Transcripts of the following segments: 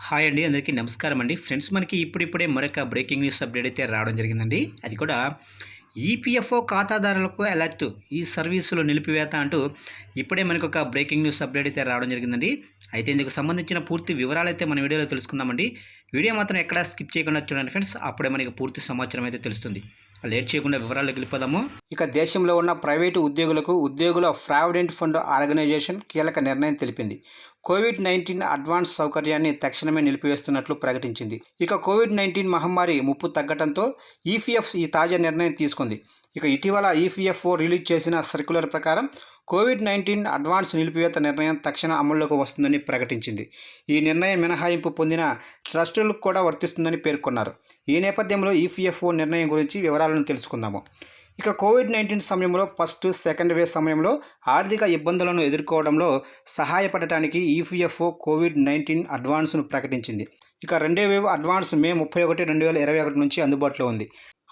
Hi అండి, అందరికీ నమస్కారం అండి. ఫ్రెండ్స్, మనకి ఇప్పుడిప్పుడే మరొక బ్రేకింగ్ న్యూస్ అప్డేట్ అయితే రావడం జరిగిందండి. అది కూడా ఈపీఎఫ్ఓ ఖాతాదారులకు అలర్ట్, ఈ సర్వీసులు నిలిపివేత అంటూ ఇప్పుడే మనకు ఒక బ్రేకింగ్ న్యూస్ అప్డేట్ అయితే రావడం జరిగిందండి. అయితే ఇందుకు సంబంధించిన పూర్తి వివరాలు అయితే మన వీడియోలో తెలుసుకుందామండి. వీడియో మాత్రం ఎక్కడా స్కిప్ చేయకుండా చూడండి ఫ్రెండ్స్, అప్పుడే మనకి పూర్తి సమాచారం అయితే తెలుస్తుంది. లేట్ చేయకుండా వివరాల్లోకి వెళ్ళిపోదాము. ఇక దేశంలో ఉన్న ప్రైవేటు ఉద్యోగులకు ఉద్యోగుల ప్రావిడెంట్ ఫండ్ ఆర్గనైజేషన్ కీలక నిర్ణయం తెలిపింది. కోవిడ్-19 అడ్వాన్స్ సౌకర్యాన్ని తక్షణమే నిలిపివేస్తున్నట్లు ప్రకటించింది. ఇక కోవిడ్-19 మహమ్మారి ముప్పు తగ్గడంతో ఈపీఎఫ్ ఈ తాజా నిర్ణయం తీసుకుంది. ఇక ఇటీవల ఈపీఎఫ్ఓ రిలీజ్ చేసిన సర్క్యులర్ ప్రకారం కోవిడ్-19 అడ్వాన్స్ నిలిపివేత నిర్ణయం తక్షణ అమల్లోకి వస్తుందని ప్రకటించింది. ఈ నిర్ణయం మినహాయింపు పొందిన ట్రస్టులకు కూడా వర్తిస్తుందని పేర్కొన్నారు. ఈ నేపథ్యంలో ఈపీఎఫ్ఓ నిర్ణయం గురించి వివరాలను తెలుసుకుందాము. ఇక కోవిడ్-19 సమయంలో ఫస్ట్, సెకండ్ వేవ్ సమయంలో ఆర్థిక ఇబ్బందులను ఎదుర్కోవడంలో సహాయపడటానికి ఈపీఎఫ్ఓ కోవిడ్-19 అడ్వాన్స్ను ప్రకటించింది. ఇక రెండో వేవ్ అడ్వాన్స్ మే 31, 2021 నుంచి అందుబాటులో ఉంది.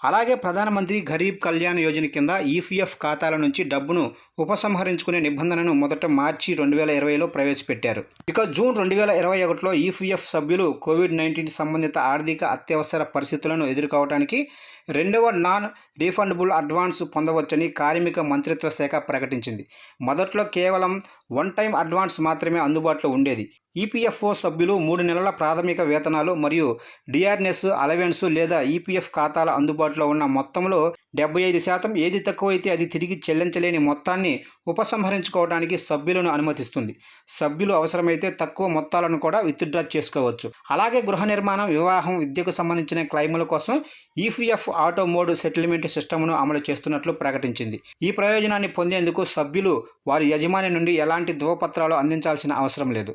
అలాగే ప్రధానమంత్రి గరీబ్ కళ్యాణ్ యోజన కింద ఈపీఎఫ్ ఖాతాల నుంచి డబ్బును ఉపసంహరించుకునే నిబంధనను మొదట మార్చి 2020లో ప్రవేశపెట్టారు. ఇక జూన్ 2021లో ఈపీఎఫ్ సభ్యులు కోవిడ్-19 సంబంధిత ఆర్థిక అత్యవసర పరిస్థితులను ఎదుర్కోవడానికి రెండవ నాన్ రీఫండబుల్ అడ్వాన్స్ పొందవచ్చని కార్మిక మంత్రిత్వ శాఖ ప్రకటించింది. మొదట్లో కేవలం వన్ టైం అడ్వాన్స్ మాత్రమే అందుబాటులో ఉండేది. ఈపీఎఫ్ఓ సభ్యులు 3 నెలల ప్రాథమిక వేతనాలు మరియు డిఆర్ఎస్ అలవెన్స్ లేదా ఈపీఎఫ్ ఖాతాల అందుబాటులో ఉన్న మొత్తంలో 75% ఏది తక్కువైతే అది తిరిగి చెల్లించలేని మొత్తాన్ని ఉపసంహరించుకోవడానికి సభ్యులను అనుమతిస్తుంది. సభ్యులు అవసరమైతే తక్కువ మొత్తాలను కూడా విత్డ్రా చేసుకోవచ్చు. అలాగే గృహ నిర్మాణం, వివాహం, విద్యకు సంబంధించిన క్లెయిముల కోసం ఈపీఎఫ్ ఆటో మోడ్ సెటిల్మెంట్ సిస్టమ్ను అమలు చేస్తున్నట్లు ప్రకటించింది. ఈ ప్రయోజనాన్ని పొందేందుకు సభ్యులు వారి యజమాని నుండి ఎలాంటి ధృవపత్రాలు అందించాల్సిన అవసరం లేదు.